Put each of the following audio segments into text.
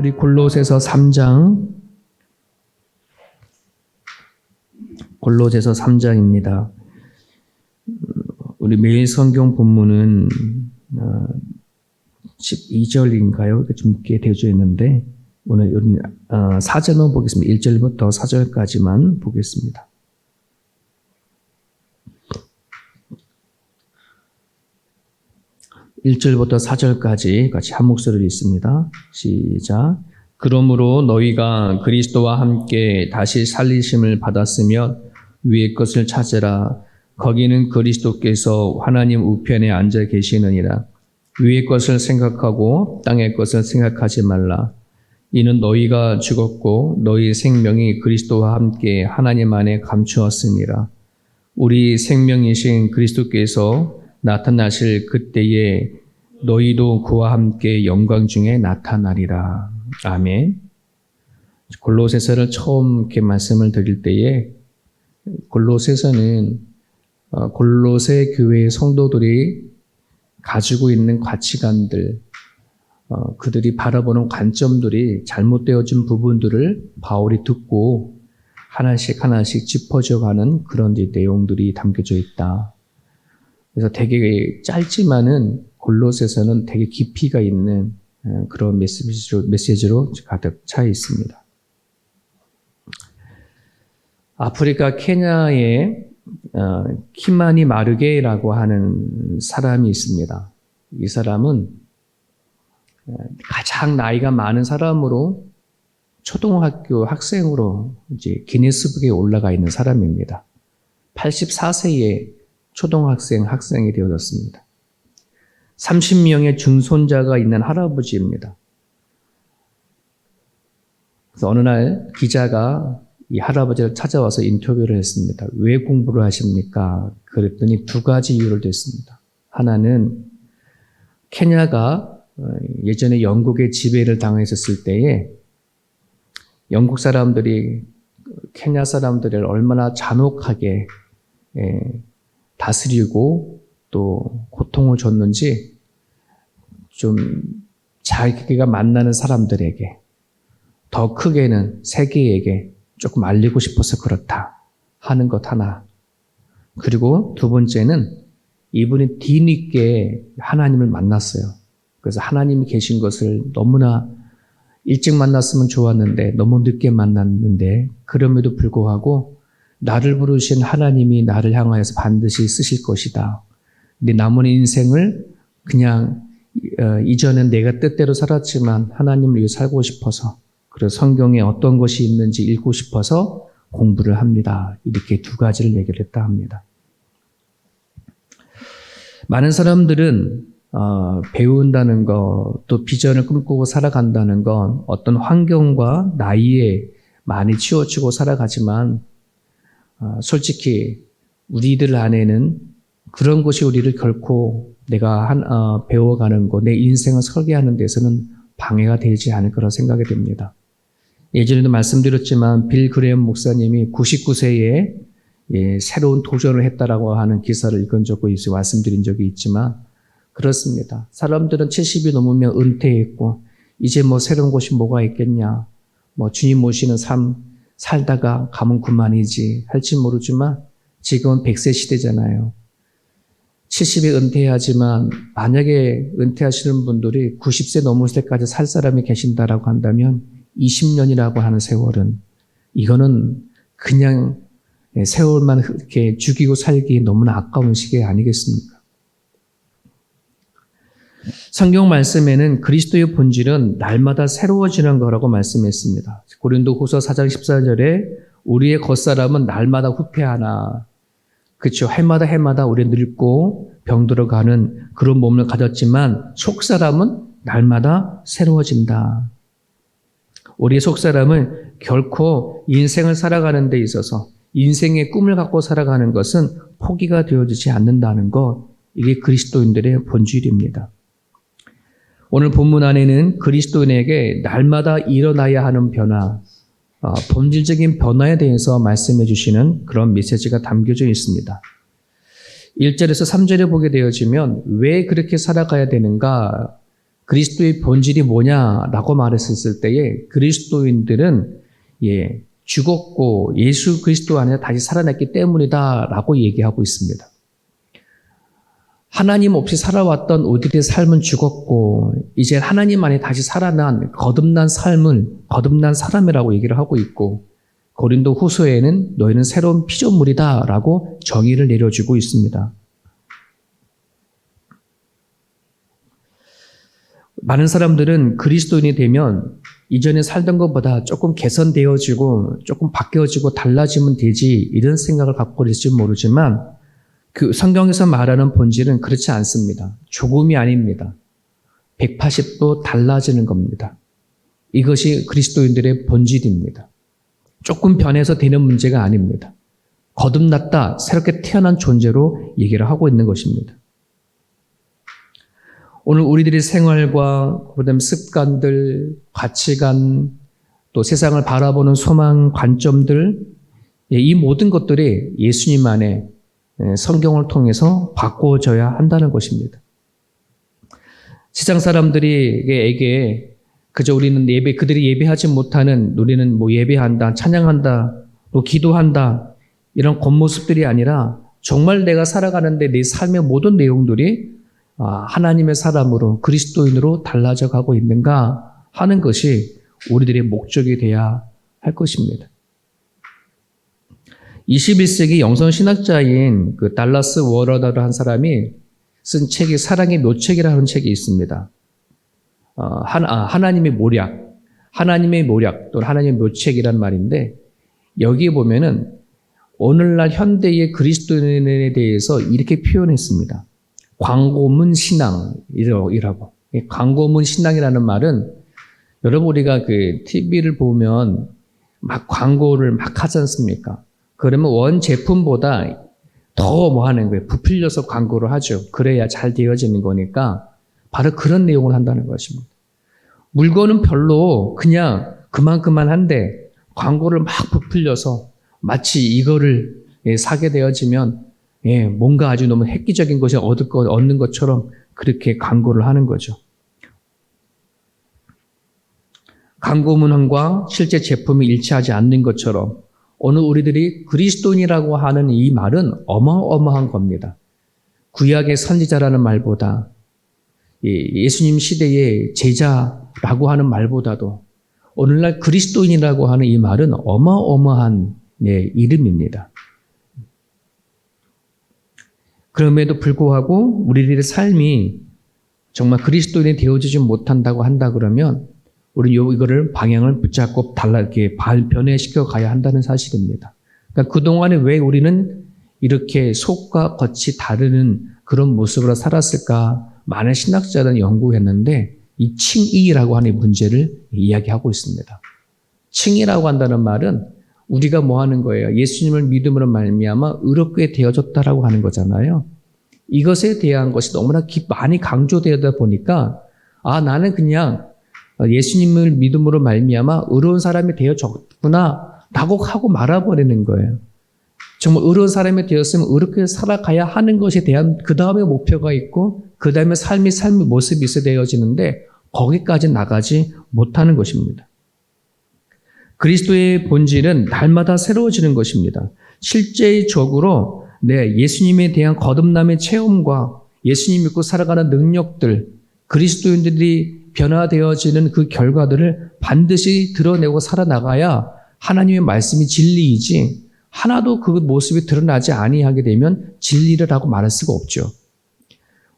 우리 골로새서 3장, 골로새서 3장입니다. 우리 매일 성경 본문은 12절인가요? 좀 늦게 되어져 있는데 오늘 4절만 보겠습니다. 1절부터 4절까지만 보겠습니다. (1절부터 4절까지) 같이 한 목소리로 읽습니다. 시작. 그러므로 너희가 그리스도와 함께 다시 살리심을 받았으면 위의 것을 찾으라. 거기는 그리스도께서 하나님 우편에 앉아 계시느니라. 위의 것을 생각하고 땅의 것을 생각하지 말라. 이는 너희가 죽었고 너희 생명이 그리스도와 함께 하나님 안에 감추었음이라. 우리 생명이신 그리스도께서 나타나실 그때에 너희도 그와 함께 영광 중에 나타나리라. 아멘. 골로새서를 처음 이렇게 말씀을 드릴 때에 골로새서는 골로새 교회의 성도들이 가지고 있는 가치관들, 그들이 바라보는 관점들이 잘못되어진 부분들을 바울이 듣고 하나씩 하나씩 짚어져가는 그런 내용들이 담겨져 있다. 그래서 되게 짧지만은 골로새서는 되게 깊이가 있는 그런 메시지로 가득 차 있습니다. 아프리카 케냐에 키마니 마르게라고 하는 사람이 있습니다. 이 사람은 가장 나이가 많은 사람으로 초등학교 학생으로 이제 기네스북에 올라가 있는 사람입니다. 84세에 학생이 되어졌습니다. 30명의 증손자가 있는 할아버지입니다. 그래서 어느 날 기자가 이 할아버지를 찾아와서 인터뷰를 했습니다. 왜 공부를 하십니까? 그랬더니 두 가지 이유를 댔습니다. 하나는 케냐가 예전에 영국의 지배를 당했었을 때에 영국 사람들이 케냐 사람들을 얼마나 잔혹하게 다스리고 또 고통을 줬는지 좀 자기가 만나는 사람들에게 더 크게는 세계에게 조금 알리고 싶어서 그렇다 하는 것 하나. 그리고 두 번째는 이분이 뒤늦게 하나님을 만났어요. 그래서 하나님이 계신 것을 너무나 일찍 만났으면 좋았는데 너무 늦게 만났는데 그럼에도 불구하고 나를 부르신 하나님이 나를 향하여서 반드시 쓰실 것이다. 내 남은 인생을 그냥 이전엔 내가 뜻대로 살았지만 하나님을 위해 살고 싶어서 그래서 성경에 어떤 것이 있는지 읽고 싶어서 공부를 합니다. 이렇게 두 가지를 얘기를 했다 합니다. 많은 사람들은 배운다는 것, 또 비전을 꿈꾸고 살아간다는 건 어떤 환경과 나이에 많이 치우치고 살아가지만 솔직히 우리들 안에는 그런 것이 우리를 결코 내가 배워가는 것, 내 인생을 설계하는 데서는 방해가 되지 않을 거라 생각이 됩니다. 예전에도 말씀드렸지만 빌 그레엄 목사님이 99세에 새로운 도전을 했다라고 하는 기사를 읽은 적이 있어요. 말씀드린 적이 있지만 그렇습니다. 사람들은 70이 넘으면 은퇴했고 이제 뭐 새로운 것이 뭐가 있겠냐. 뭐 주님 모시는 삶 살다가 가면 그만이지 할지 모르지만 지금은 100세 시대잖아요. 70에 은퇴하지만 만약에 은퇴하시는 분들이 90세 넘을 때까지 살 사람이 계신다라고 한다면 20년이라고 하는 세월은 이거는 그냥 세월만 이렇게 죽이고 살기 너무나 아까운 시기 아니겠습니까? 성경 말씀에는 그리스도의 본질은 날마다 새로워지는 거라고 말씀했습니다. 고린도후서 4장 14절에 우리의 겉사람은 날마다 후패하나 그렇죠. 해마다 우리 늙고 병들어가는 그런 몸을 가졌지만 속사람은 날마다 새로워진다. 우리의 속사람은 결코 인생을 살아가는 데 있어서 인생의 꿈을 갖고 살아가는 것은 포기가 되어지지 않는다는 것, 이게 그리스도인들의 본질입니다. 오늘 본문 안에는 그리스도인에게 날마다 일어나야 하는 변화, 본질적인 변화에 대해서 말씀해 주시는 그런 메시지가 담겨져 있습니다. 1절에서 3절에 보게 되어지면 왜 그렇게 살아가야 되는가? 그리스도의 본질이 뭐냐라고 말했을 때에 그리스도인들은 죽었고 예수 그리스도 안에 다시 살아났기 때문이다라고 얘기하고 있습니다. 하나님 없이 살아왔던 우리들의 삶은 죽었고 이제 하나님 안에 다시 살아난 거듭난 사람이라고 얘기를 하고 있고 고린도 후서에는 너희는 새로운 피조물이다라고 정의를 내려주고 있습니다. 많은 사람들은 그리스도인이 되면 이전에 살던 것보다 조금 개선되어지고 조금 바뀌어지고 달라지면 되지 이런 생각을 갖고 있을지 모르지만 그 성경에서 말하는 본질은 그렇지 않습니다. 조금이 아닙니다. 180도 달라지는 겁니다. 이것이 그리스도인들의 본질입니다. 조금 변해서 되는 문제가 아닙니다. 거듭났다, 새롭게 태어난 존재로 얘기를 하고 있는 것입니다. 오늘 우리들의 생활과 그다음에 습관들, 가치관, 또 세상을 바라보는 소망, 관점들, 이 모든 것들이 예수님 안에 성경을 통해서 바꿔져야 한다는 것입니다. 세상 사람들에게 그저 우리는 그들이 예배하지 못하는 우리는 뭐 예배한다, 찬양한다, 또 기도한다 이런 겉모습들이 아니라 정말 내가 살아가는데 내 삶의 모든 내용들이 하나님의 사람으로 그리스도인으로 달라져 가고 있는가 하는 것이 우리들의 목적이 돼야 할 것입니다. 21세기 영성신학자인 그 달라스 워러더라는 한 사람이 쓴 책이 사랑의 묘책이라는 책이 있습니다. 하나님의 모략 또는 하나님의 묘책이란 말인데 여기에 보면은 오늘날 현대의 그리스도인에 대해서 이렇게 표현했습니다. 광고문 신앙이라고. 광고문 신앙이라는 말은 여러분 우리가 그 TV를 보면 막 광고를 막 하지 않습니까? 그러면 원 제품보다 더 뭐 하는 거예요? 부풀려서 광고를 하죠. 그래야 잘 되어지는 거니까 바로 그런 내용을 한다는 것입니다. 물건은 별로 그냥 그만한데 광고를 막 부풀려서 마치 이거를 사게 되어지면 뭔가 아주 너무 획기적인 것이 얻는 것처럼 그렇게 광고를 하는 거죠. 광고문항과 실제 제품이 일치하지 않는 것처럼 오늘 우리들이 그리스도인이라고 하는 이 말은 어마어마한 겁니다. 구약의 선지자라는 말보다 예수님 시대의 제자라고 하는 말보다도 오늘날 그리스도인이라고 하는 이 말은 어마어마한 이름입니다. 그럼에도 불구하고 우리들의 삶이 정말 그리스도인이 되어지지 못한다고 한다 그러면 우리는 이거를 방향을 붙잡고 이렇게 변해시켜 가야 한다는 사실입니다. 그러니까 그동안에 왜 우리는 이렇게 속과 겉이 다르는 그런 모습으로 살았을까? 많은 신학자들은 연구했는데 이 칭의라고 하는 문제를 이야기하고 있습니다. 칭의라고 한다는 말은 우리가 뭐 하는 거예요? 예수님을 믿음으로 말미암아 의롭게 되어졌다라고 하는 거잖아요. 이것에 대한 것이 너무나 많이 강조되다 보니까 나는 그냥 예수님을 믿음으로 말미암아 의로운 사람이 되어졌구나 라고 하고 말아버리는 거예요. 정말 의로운 사람이 되었으면 의롭게 살아가야 하는 것에 대한 그 다음에 목표가 있고 그 다음에 삶의 모습이 있어야 되어지는데 거기까지 나가지 못하는 것입니다. 그리스도의 본질은 날마다 새로워지는 것입니다. 실제적으로 예수님에 대한 거듭남의 체험과 예수님 믿고 살아가는 능력들, 그리스도인들이 변화되어지는 그 결과들을 반드시 드러내고 살아나가야 하나님의 말씀이 진리이지 하나도 그 모습이 드러나지 아니하게 되면 진리라고 말할 수가 없죠.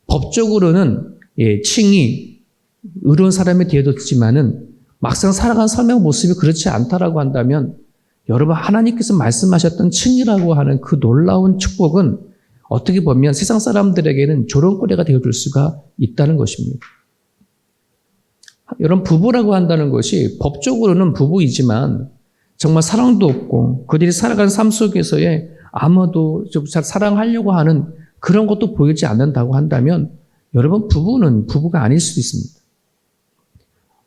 법적으로는 칭의, 의로운 사람이 되어졌지만은 막상 살아간 삶의 모습이 그렇지 않다라고 한다면 여러분 하나님께서 말씀하셨던 칭의라고 하는 그 놀라운 축복은 어떻게 보면 세상 사람들에게는 조롱거리가 되어줄 수가 있다는 것입니다. 여러분 부부라고 한다는 것이 법적으로는 부부이지만 정말 사랑도 없고 그들이 살아가는 삶 속에서의 아무도 좀 잘 사랑하려고 하는 그런 것도 보이지 않는다고 한다면 여러분 부부는 부부가 아닐 수도 있습니다.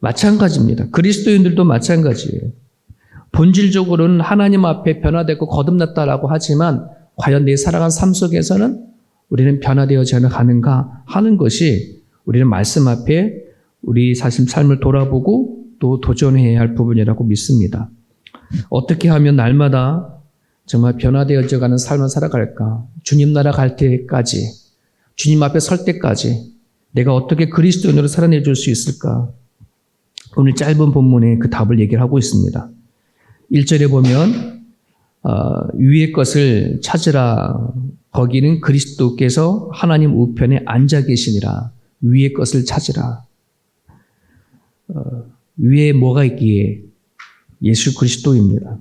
마찬가지입니다. 그리스도인들도 마찬가지예요. 본질적으로는 하나님 앞에 변화되고 거듭났다라고 하지만 과연 내 살아간 삶 속에서는 우리는 변화되어져 가는가 하는 것이 우리는 말씀 앞에 우리 사실 삶을 돌아보고 또 도전해야 할 부분이라고 믿습니다. 어떻게 하면 날마다 정말 변화되어져가는 삶을 살아갈까? 주님 나라 갈 때까지, 주님 앞에 설 때까지 내가 어떻게 그리스도인으로 살아내줄 수 있을까? 오늘 짧은 본문에 그 답을 얘기를 하고 있습니다. 1절에 보면 위의 것을 찾으라. 거기는 그리스도께서 하나님 우편에 앉아 계시니라. 위의 것을 찾으라. 위에 뭐가 있기에? 예수 그리스도입니다.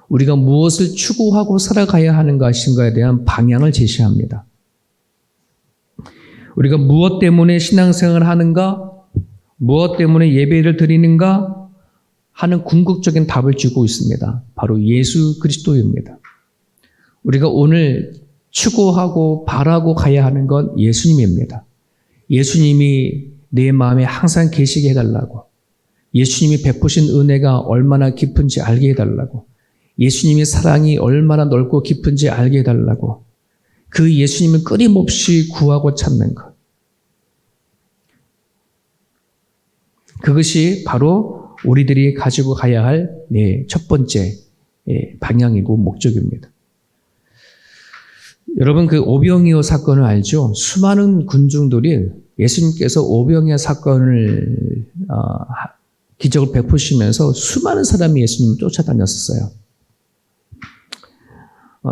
우리가 무엇을 추구하고 살아가야 하는 것인가에 대한 방향을 제시합니다. 우리가 무엇 때문에 신앙생활을 하는가? 무엇 때문에 예배를 드리는가? 하는 궁극적인 답을 주고 있습니다. 바로 예수 그리스도입니다. 우리가 오늘 추구하고 바라고 가야 하는 건 예수님입니다. 예수님이 내 마음에 항상 계시게 해달라고. 예수님이 베푸신 은혜가 얼마나 깊은지 알게 해달라고. 예수님의 사랑이 얼마나 넓고 깊은지 알게 해달라고. 그 예수님을 끊임없이 구하고 찾는 것. 그것이 바로 우리들이 가지고 가야 할 첫 번째 방향이고 목적입니다. 여러분 그 오병이어 사건을 알죠? 수많은 군중들이 예수님께서 오병이어 사건을 기적을 베푸시면서 수많은 사람이 예수님을 쫓아다녔었어요.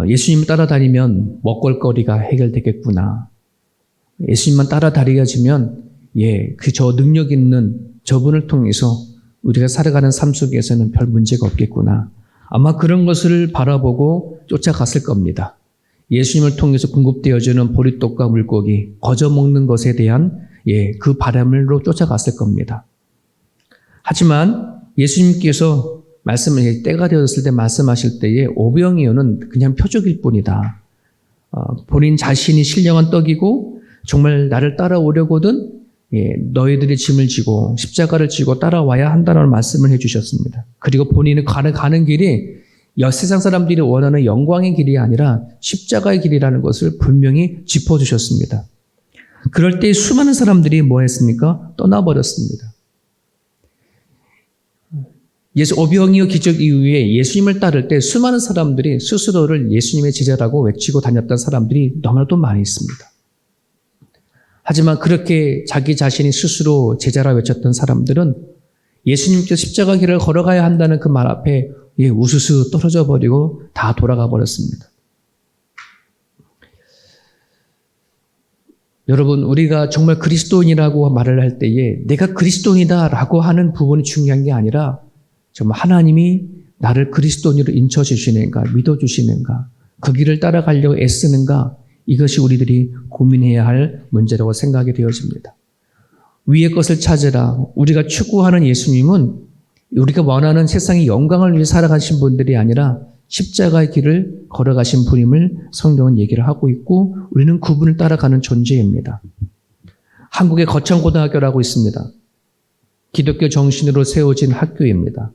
예수님 따라다니면 먹을거리가 해결되겠구나. 예수님만 따라다니어지면 저 능력 있는 저분을 통해서 우리가 살아가는 삶 속에서는 별 문제가 없겠구나. 아마 그런 것을 바라보고 쫓아갔을 겁니다. 예수님을 통해서 공급되어지는 보리떡과 물고기, 거저 먹는 것에 대한 그 바람으로 쫓아갔을 겁니다. 하지만 예수님께서 때가 되었을 때 말씀하실 때에 오병이어는 그냥 표적일 뿐이다. 본인 자신이 신령한 떡이고 정말 나를 따라오려거든 너희들이 짐을 지고 십자가를 지고 따라와야 한다는 말씀을 해주셨습니다. 그리고 본인은 가는 길이 세상 사람들이 원하는 영광의 길이 아니라 십자가의 길이라는 것을 분명히 짚어주셨습니다. 그럴 때 수많은 사람들이 뭐 했습니까? 떠나버렸습니다. 오병이어 기적 이후에 예수님을 따를 때 수많은 사람들이 스스로를 예수님의 제자라고 외치고 다녔던 사람들이 너무나도 많이 있습니다. 하지만 그렇게 자기 자신이 스스로 제자라 외쳤던 사람들은 예수님께서 십자가 길을 걸어가야 한다는 그 말 앞에 우수수 떨어져 버리고 다 돌아가 버렸습니다. 여러분, 우리가 정말 그리스도인이라고 말을 할 때에 내가 그리스도인이다라고 하는 부분이 중요한 게 아니라 정말 하나님이 나를 그리스도인으로 인쳐주시는가, 믿어주시는가, 그 길을 따라가려고 애쓰는가, 이것이 우리들이 고민해야 할 문제라고 생각이 되어집니다. 위의 것을 찾으라. 우리가 추구하는 예수님은 우리가 원하는 세상의 영광을 위해 살아가신 분들이 아니라 십자가의 길을 걸어가신 분임을 성경은 얘기를 하고 있고 우리는 그분을 따라가는 존재입니다. 한국에 거창고등학교라고 있습니다. 기독교 정신으로 세워진 학교입니다.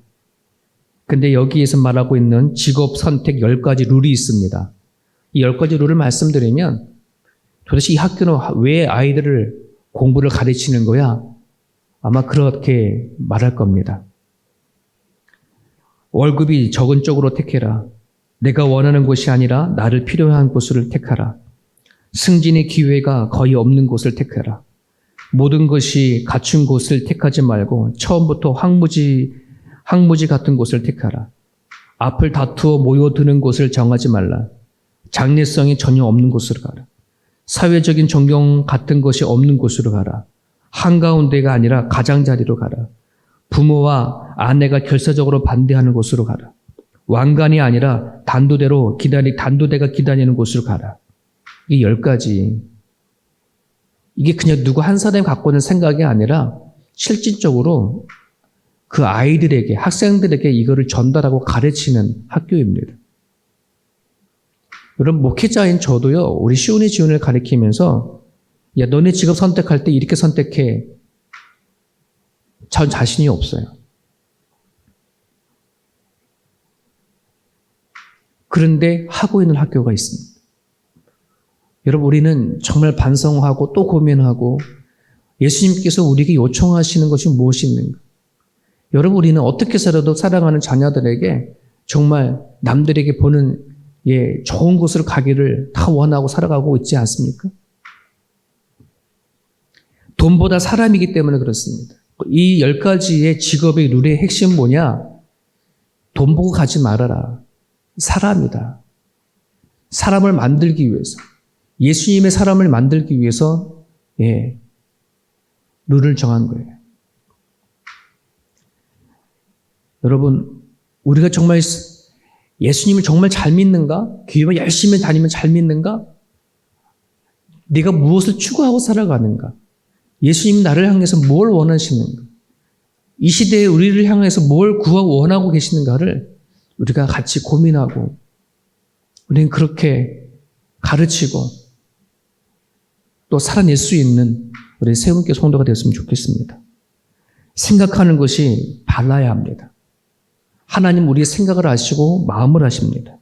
근데 여기에서 말하고 있는 직업 선택 10가지 룰이 있습니다. 이 10가지 룰을 말씀드리면 도대체 이 학교는 왜 아이들을 공부를 가르치는 거야? 아마 그렇게 말할 겁니다. 월급이 적은 쪽으로 택해라. 내가 원하는 곳이 아니라 나를 필요한 곳을 택하라. 승진의 기회가 거의 없는 곳을 택하라. 모든 것이 갖춘 곳을 택하지 말고 처음부터 황무지 같은 곳을 택하라. 앞을 다투어 모여드는 곳을 정하지 말라. 장래성이 전혀 없는 곳으로 가라. 사회적인 존경 같은 것이 없는 곳으로 가라. 한가운데가 아니라 가장자리로 가라. 부모와 아내가 결사적으로 반대하는 곳으로 가라. 왕관이 아니라 단두대가 기다리는 곳으로 가라. 이게 10가지. 이게 그냥 누구 한 사람이 갖고 있는 생각이 아니라 실질적으로 그 아이들에게, 학생들에게 이거를 전달하고 가르치는 학교입니다. 여러분, 목회자인 저도요, 우리 시온의 지원을 가르치면서, 야, 너네 직업 선택할 때 이렇게 선택해. 전 자신이 없어요. 그런데 하고 있는 학교가 있습니다. 여러분, 우리는 정말 반성하고 또 고민하고 예수님께서 우리에게 요청하시는 것이 무엇이 있는가? 여러분, 우리는 어떻게 살아도 사랑하는 자녀들에게 정말 남들에게 보는 좋은 곳으로 가기를 다 원하고 살아가고 있지 않습니까? 돈보다 사람이기 때문에 그렇습니다. 이 10가지의 직업의 룰의 핵심은 뭐냐? 돈 보고 가지 말아라. 사람이다. 사람을 만들기 위해서, 예수님의 사람을 만들기 위해서 룰을 정한 거예요. 여러분, 우리가 정말 예수님을 정말 잘 믿는가? 교회만 열심히 다니면 잘 믿는가? 네가 무엇을 추구하고 살아가는가? 예수님 나를 향해서 뭘 원하시는가? 이 시대에 우리를 향해서 뭘 구하고 원하고 계시는가를 우리가 같이 고민하고 우리는 그렇게 가르치고 또 살아낼 수 있는 우리 세운교 성도가 되었으면 좋겠습니다. 생각하는 것이 달라야 합니다. 하나님 우리의 생각을 아시고 마음을 아십니다.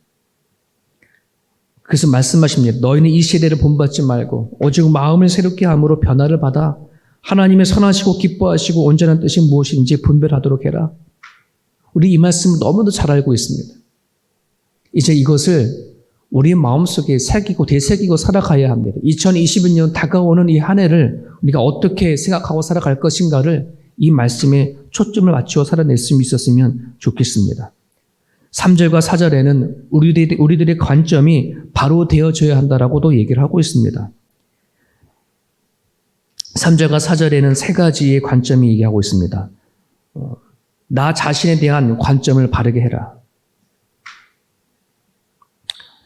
그래서 말씀하십니다. 너희는 이 시대를 본받지 말고 오직 마음을 새롭게 함으로 변화를 받아 하나님의 선하시고 기뻐하시고 온전한 뜻이 무엇인지 분별하도록 해라. 우리 이 말씀을 너무도 잘 알고 있습니다. 이제 이것을 우리의 마음속에 새기고 되새기고 살아가야 합니다. 2021년 다가오는 이 한 해를 우리가 어떻게 생각하고 살아갈 것인가를 이 말씀에 초점을 맞추어 살아낼 수 있었으면 좋겠습니다. 3절과 4절에는 우리들의 관점이 바로 되어져야 한다라고도 얘기를 하고 있습니다. 3절과 4절에는 세 가지의 관점이 얘기하고 있습니다. 나 자신에 대한 관점을 바르게 해라.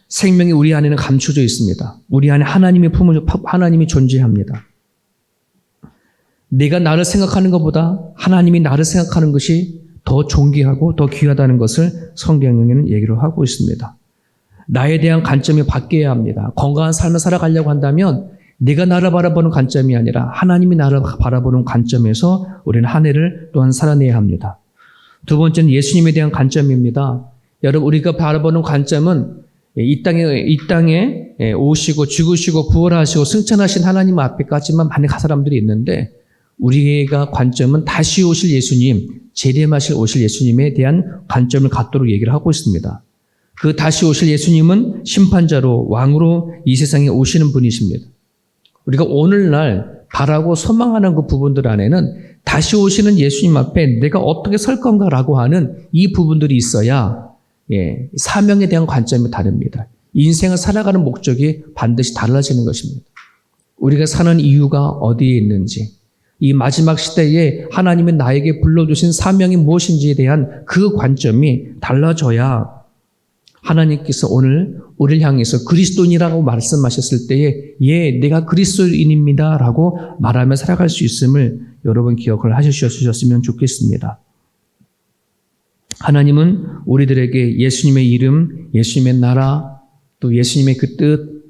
생명이 우리 안에는 감춰져 있습니다. 우리 안에 하나님이 존재합니다. 내가 나를 생각하는 것보다 하나님이 나를 생각하는 것이 더 존귀하고 더 귀하다는 것을 성경에는 얘기를 하고 있습니다. 나에 대한 관점이 바뀌어야 합니다. 건강한 삶을 살아가려고 한다면 내가 나를 바라보는 관점이 아니라 하나님이 나를 바라보는 관점에서 우리는 한 해를 또한 살아내야 합니다. 두 번째는 예수님에 대한 관점입니다. 여러분, 우리가 바라보는 관점은 이 땅에 오시고 죽으시고 부활하시고 승천하신 하나님 앞에까지만 많은 사람들이 있는데 우리가 관점은 다시 오실 예수님, 재림하실 오실 예수님에 대한 관점을 갖도록 얘기를 하고 있습니다. 그 다시 오실 예수님은 심판자로 왕으로 이 세상에 오시는 분이십니다. 우리가 오늘날 바라고 소망하는 그 부분들 안에는 다시 오시는 예수님 앞에 내가 어떻게 설 건가라고 하는 이 부분들이 있어야 사명에 대한 관점이 다릅니다. 인생을 살아가는 목적이 반드시 달라지는 것입니다. 우리가 사는 이유가 어디에 있는지, 이 마지막 시대에 하나님이 나에게 불러주신 사명이 무엇인지에 대한 그 관점이 달라져야 하나님께서 오늘 우리를 향해서 그리스도인이라고 말씀하셨을 때에 내가 그리스도인입니다 라고 말하며 살아갈 수 있음을 여러분 기억을 하셨으면 좋겠습니다. 하나님은 우리들에게 예수님의 이름, 예수님의 나라, 또 예수님의 그 뜻,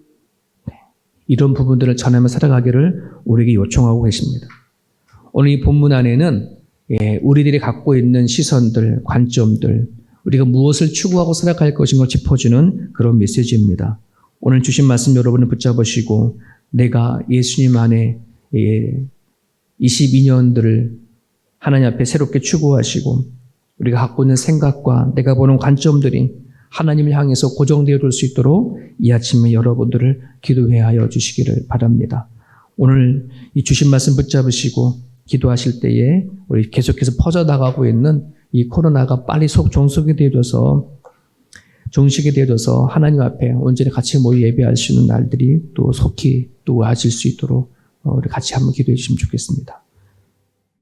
이런 부분들을 전하며 살아가기를 우리에게 요청하고 계십니다. 오늘 이 본문 안에는 우리들이 갖고 있는 시선들, 관점들, 우리가 무엇을 추구하고 살아갈 것인 걸 짚어주는 그런 메시지입니다. 오늘 주신 말씀 여러분은 붙잡으시고 내가 예수님 안에 22년들을 하나님 앞에 새롭게 추구하시고 우리가 갖고 있는 생각과 내가 보는 관점들이 하나님을 향해서 고정되어 둘 수 있도록 이 아침에 여러분들을 기도해 하여 주시기를 바랍니다. 오늘 이 주신 말씀 붙잡으시고 기도하실 때에 우리 계속해서 퍼져나가고 있는 이 코로나가 빨리 종식이 되어져서 하나님 앞에 온전히 같이 모여 예배할 수 있는 날들이 또 속히 또 와질 수 있도록 우리 같이 한번 기도해 주시면 좋겠습니다.